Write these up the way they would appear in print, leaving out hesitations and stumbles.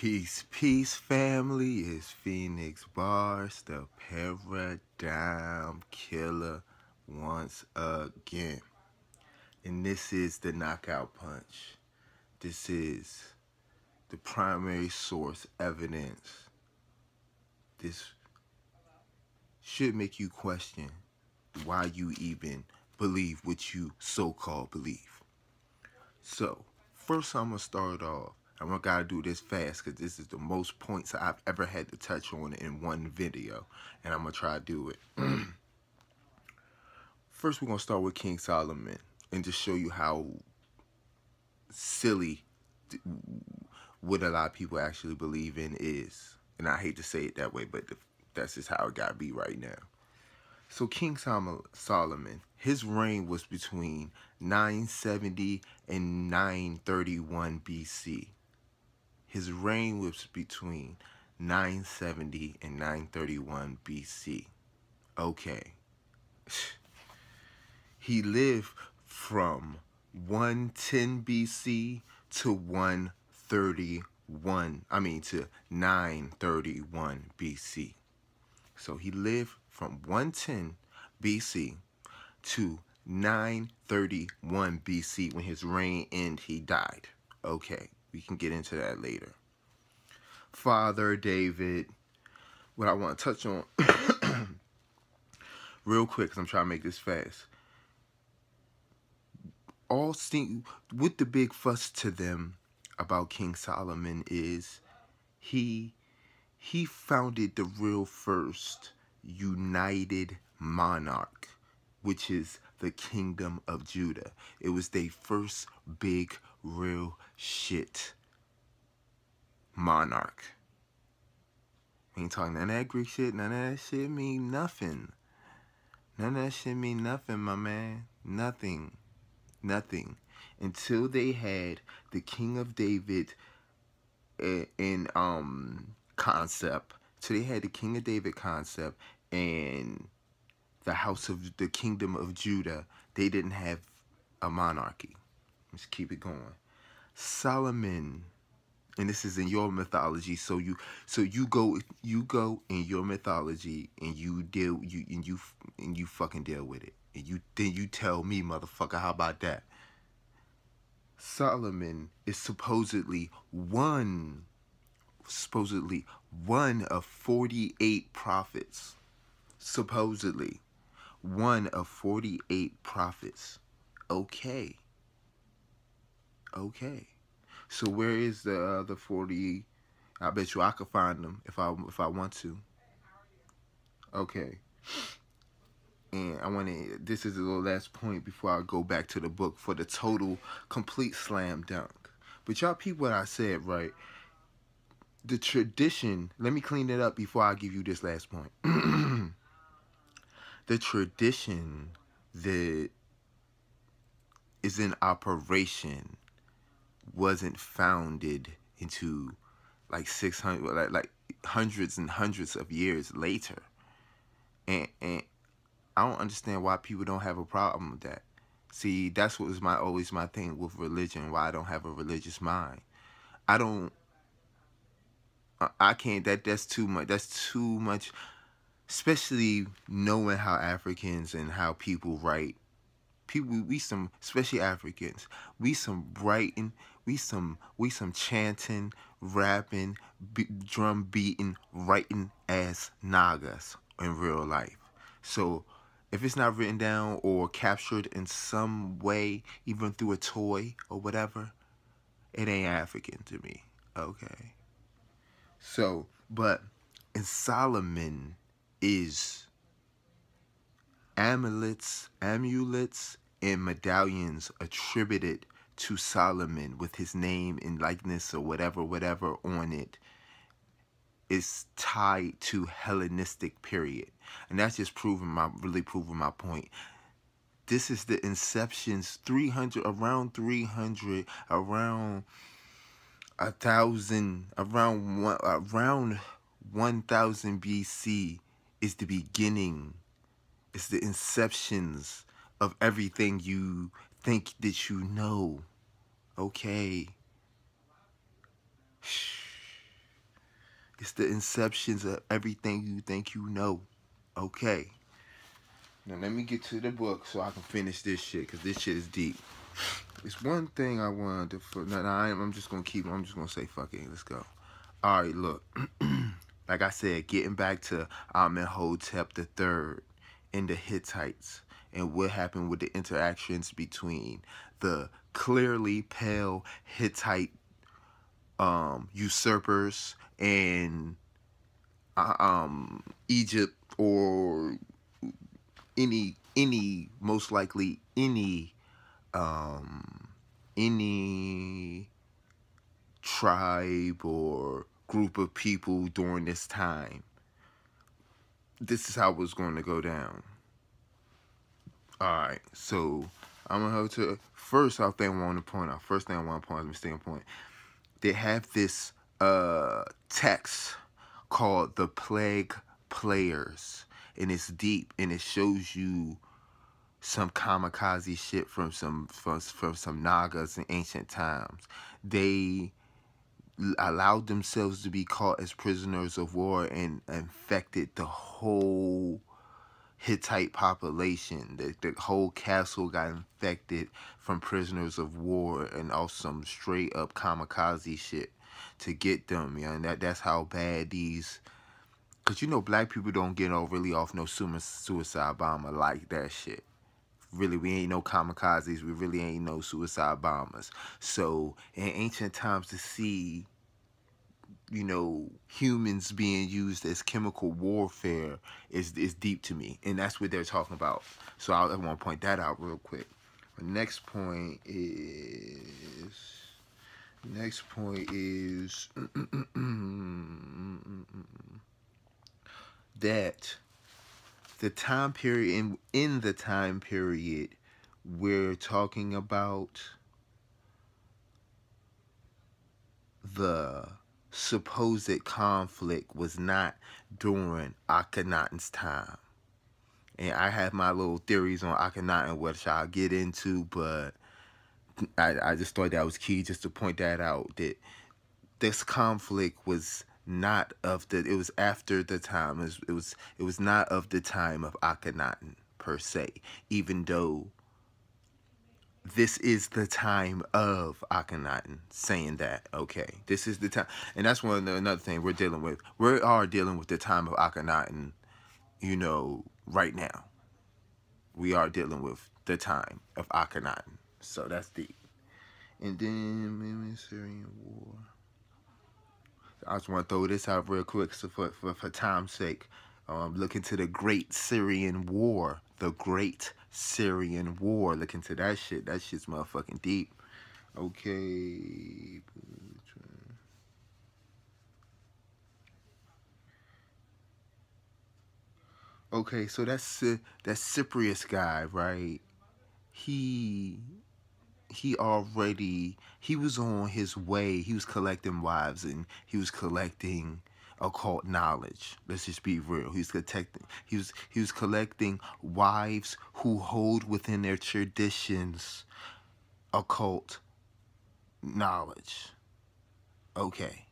Peace, peace, family. Is Phoenix Bars, the paradigm killer, once again. And this is the knockout punch. This is the primary source evidence. This should make you question why you even believe what you so-called believe. So, first I'm going to start off. I'm going to do this fast because this is the most points I've ever had to touch on in one video. And I'm going to try to do it. First, we're going to start with King Solomon and just show you how silly what a lot of people actually believe in is. And I hate to say it that way, but that's just how it got to be right now. So King Solomon, his reign was between 970 and 931 BC. His reign was between 970 and 931 BC. Okay. He lived from 110 BC to 931 BC. So he lived from 110 BC to 931 BC. When his reign ended, he died. Okay, we can get into that later. Father David, what I want to touch on real quick, because I'm trying to make this fast. What the big fuss to them about King Solomon is he founded the real first united monarch, which is the Kingdom of Judah. It was their first big real shit monarch. We ain't talking none of that Greek shit. None of that shit mean nothing. None of that shit mean nothing, my man. Nothing. Nothing. Until they had the King of David in concept. So they had the King of David concept and the house of the Kingdom of Judah. They didn't have a monarchy. Let's keep it going. Solomon, and this is in your mythology, so you go in your mythology and you fucking deal with it. And then you tell me, motherfucker, how about that? Solomon is supposedly one of 48 prophets. Supposedly one of 48 prophets. Okay. So where is the other 40? I bet you I could find them if I want to. Okay. And this is the last point before I go back to the book for the total, complete slam dunk. But y'all peep what I said, right? The tradition, let me clean it up before I give you this last point. The tradition that is in operation wasn't founded into like 600, like hundreds and hundreds of years later. And I don't understand why people don't have a problem with that. See, that's what was always my thing with religion, why I don't have a religious mind. I can't, that's too much, especially knowing how Africans and how people write. Especially Africans, we some writing, we some chanting, rapping, drum beating, writing ass Nagas in real life. So if it's not written down or captured in some way, even through a toy or whatever, it ain't African to me. Okay. So, but in Solomon is amulets, and medallions attributed to Solomon with his name and likeness or whatever on it is tied to Hellenistic period. And that's just really proving my point. This is the inceptions, around 1,000, around 1,000 BC is the beginning. It's the inceptions of everything you think that you know. Okay. It's the inceptions of everything you think you know. Okay. Now let me get to the book so I can finish this shit, because this shit is deep. It's one thing I wanted to... I'm just going to keep... I'm just going to say fuck it. Let's go. All right, look. Like I said, getting back to Amenhotep III and the Hittites and what happened with the interactions between the clearly pale Hittite usurpers and Egypt, or most likely any tribe or group of people during this time. This is how it was going to go down. Alright, so I'm gonna have to first I want to point out. First thing I want to point out, let me stay on point. They have this text called the Plague Players, and it's deep, and it shows you some kamikaze shit from some Nagas in ancient times. They allowed themselves to be caught as prisoners of war and infected the whole Hittite population. The whole castle got infected from prisoners of war and also some straight up kamikaze shit to get them. You know, and that's how bad these... Because, you know, black people don't get really off no suicide bomber like that shit. Really, we ain't no kamikazes. We really ain't no suicide bombers. So, in ancient times, to see, you know, humans being used as chemical warfare is deep to me. And that's what they're talking about. So, I want to point that out real quick. The next point is... that the time period, in the time period we're talking about, the supposed conflict was not during Akhenaten's time. And I have my little theories on Akhenaten, which I'll get into, but I just thought that was key just to point that out, that this conflict was not of the... It was after the time. It was not of the time of Akhenaten per se, even though this is the time of Akhenaten, saying that, okay, this is the time. And that's another thing we're dealing with. We are dealing with the time of Akhenaten, you know, right now. We are dealing with the time of Akhenaten. So that's deep. And then Syrian War. I just want to throw this out real quick, so for time's sake. Look into the Great Syrian War. The Great Syrian War. Look into that shit. That shit's motherfucking deep. Okay. Okay, so that's that Cyprus guy, right? He was on his way. He was collecting wives, and he was collecting occult knowledge. Let's just be real. He was collecting wives who hold within their traditions occult knowledge. Okay.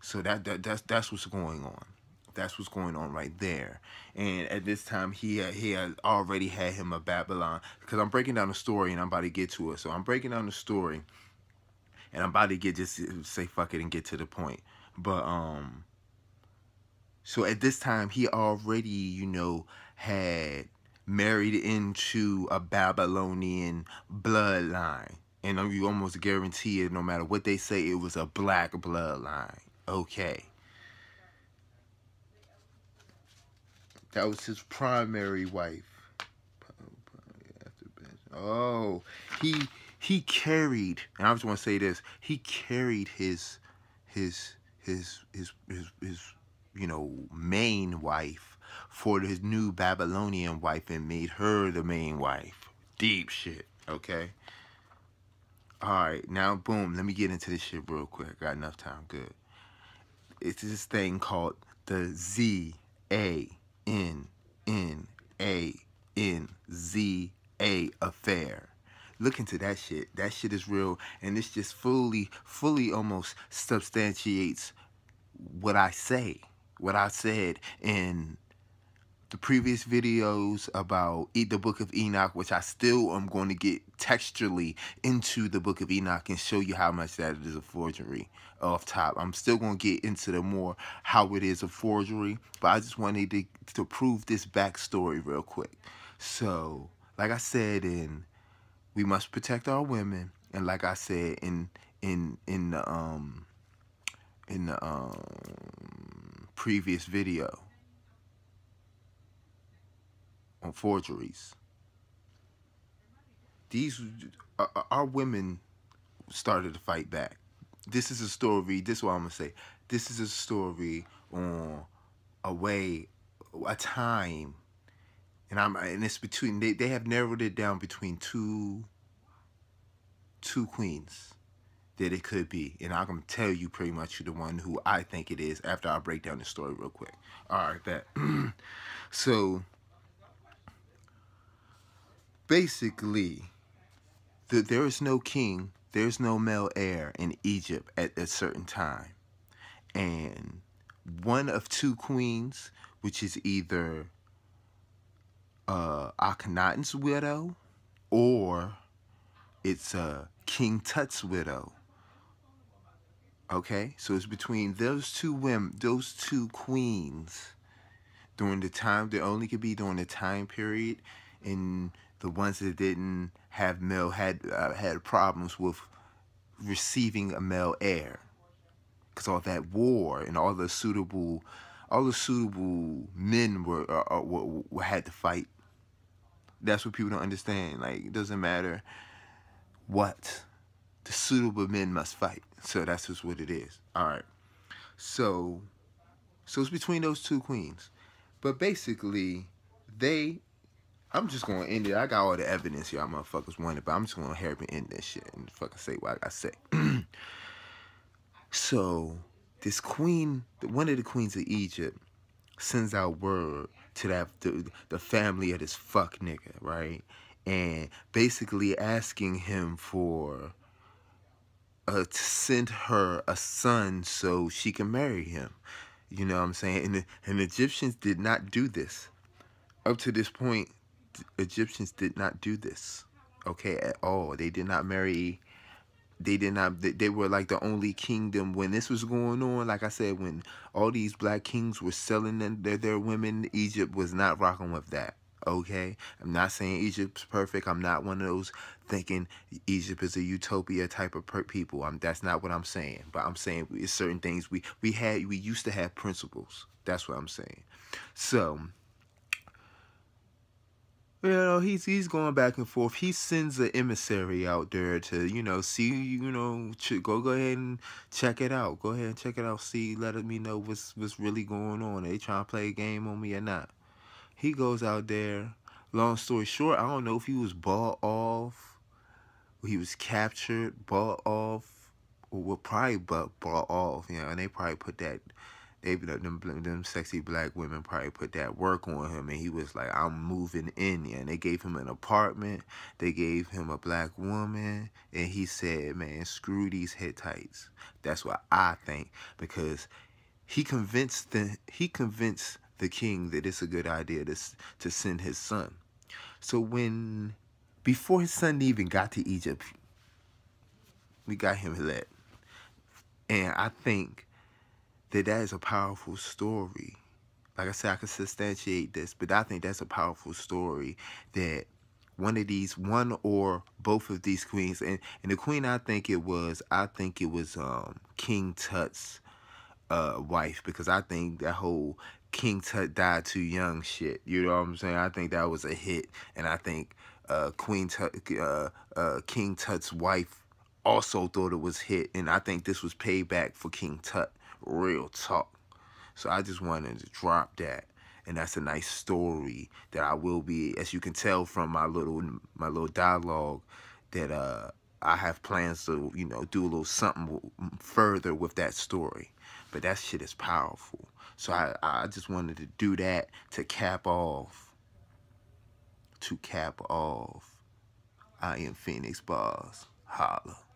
So that's what's going on. That's what's going on right there. And at this time, he had already had him a Babylon. Because I'm breaking down the story, and I'm about to get to it. So I'm breaking down the story, and I'm about to just say fuck it and get to the point. But so at this time, he already, you know, had married into a Babylonian bloodline. And you almost guarantee it, no matter what they say, it was a black bloodline. Okay. That was his primary wife. Oh, he carried, and I just want to say this, he carried his you know, main wife for his new Babylonian wife and made her the main wife. Deep shit, okay? Alright, now boom, let me get into this shit real quick. I got enough time, good. It's this thing called the ZANNANZA affair. Look into that shit. That shit is real, and this just fully almost substantiates what I say, what I said in the previous videos about the Book of Enoch, which I still am going to get texturally into the Book of Enoch and show you how much that is a forgery off top. I'm still going to get into the more how it is a forgery, but I just wanted to prove this backstory real quick. So, like I said, we must protect our women, and like I said in the previous video on forgeries, these our women started to fight back. This is a story. This is what I'm gonna say. This is a story on a time, and it's between they have narrowed it down between two queens that it could be, and I'm gonna tell you pretty much the one who I think it is after I break down the story real quick. All right, bet. So basically, there is no king, there's no male heir in Egypt at a certain time, and one of two queens, which is either Akhenaten's widow or it's King Tut's widow. Okay, so it's between those two women, those two queens, during the time. They only could be during the time period, and the ones that didn't have male had problems with receiving a male heir, because all that war and all the suitable men were had to fight. That's what people don't understand. Like, it doesn't matter what, the suitable men must fight. So that's just what it is. All right. So it's between those two queens. But basically, I'm just going to end it. I got all the evidence y'all motherfuckers wanted, but I'm just going to hurry up and end this shit and fucking say what I got to say. So this queen, one of the queens of Egypt, sends out word to the family of this fuck nigga, right? And basically asking him for to send her a son so she can marry him. You know what I'm saying? And the Egyptians did not do this. Up to this point, Egyptians did not do this, okay, at all. They did not marry. They were like the only kingdom when this was going on. Like I said, when all these black kings were selling their women, Egypt was not rocking with that. Okay, I'm not saying Egypt's perfect. I'm not one of those thinking Egypt is a utopia type of people. That's not what I'm saying. But I'm saying it's certain things we used to have principles. That's what I'm saying. So, you know, he's going back and forth. He sends an emissary out there to, you know, see, you know, go ahead and check it out. Go ahead and check it out. See, let me know what's really going on. Are they trying to play a game on me or not? He goes out there. Long story short, I don't know if he was bought off, or he was captured, bought off, or what, probably bought off. You know, and they probably put that. Them sexy black women probably put that work on him, and he was like, I'm moving in there. And they gave him an apartment, they gave him a black woman, and he said, man, screw these Hittites. That's what I think, because he convinced the king that it's a good idea to send his son. So before his son even got to Egypt, we got him led. And I think that is a powerful story. Like I said, I can substantiate this, but I think that's a powerful story that one or both of these queens, and the queen I think it was King Tut's wife, because I think that whole King Tut died too young shit, you know what I'm saying? I think that was a hit, and I think King Tut's wife also thought it was hit, and I think this was payback for King Tut. Real talk. So I just wanted to drop that, and that's a nice story that I will be, as you can tell from my little dialogue, that I have plans to, you know, do a little something further with that story. But that shit is powerful. So I just wanted to do that to cap off I am Phoenix Balls. Holla.